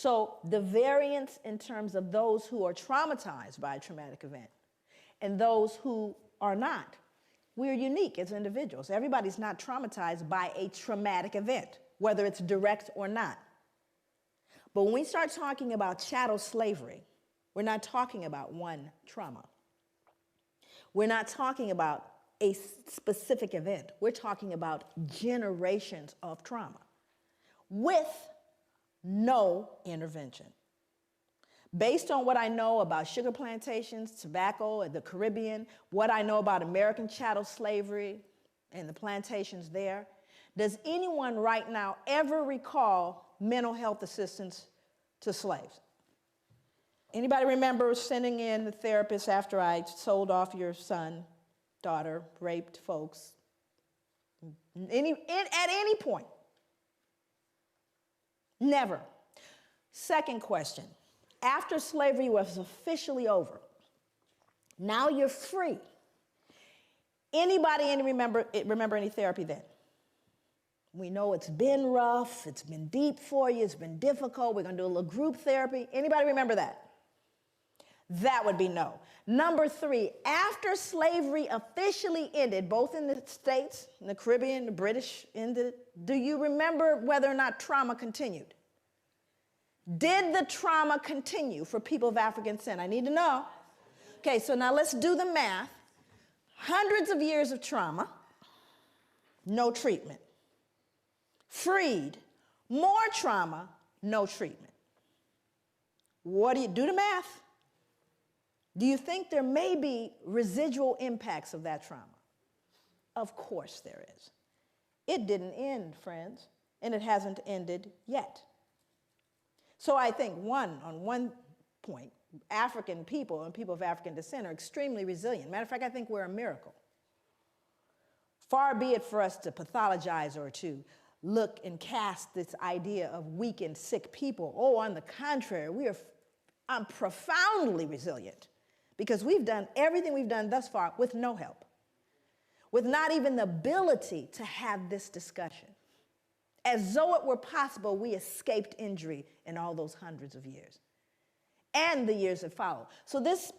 So the variance in terms of those who are traumatized by a traumatic event and those who are not, we're unique as individuals. Everybody's not traumatized by a traumatic event, whether it's direct or not. But when we start talking about chattel slavery, we're not talking about one trauma. We're not talking about a specific event. We're talking about generations of trauma with no intervention. Based on what I know about sugar plantations, tobacco, and the Caribbean, what I know about American chattel slavery and the plantations there, does anyone right now ever recall mental health assistance to slaves? Anybody remember sending in the therapist after I sold off your son, daughter, raped folks? At any point? Never. Second question. After slavery was officially over, now you're free. Anybody remember any therapy then? We know it's been rough, it's been deep for you, it's been difficult. We're going to do a little group therapy. Anybody remember that? That would be no. Number 3, after slavery officially ended, both in the States, in the Caribbean, the British ended, do you remember whether or not trauma continued? Did the trauma continue for people of African descent? I need to know. Okay, so now let's do the math. Hundreds of years of trauma, no treatment. Freed, more trauma, no treatment. What do you do the math? Do you think there may be residual impacts of that trauma? Of course there is. It didn't end, friends, and it hasn't ended yet. So I think on one point, African people and people of African descent are extremely resilient. Matter of fact, I think we're a miracle. Far be it for us to pathologize or to look and cast this idea of weak and sick people. Oh, on the contrary, I'm profoundly resilient because we've done everything we've done thus far with no help, with not even the ability to have this discussion. As though it were possible, we escaped injury in all those hundreds of years and the years that followed. So this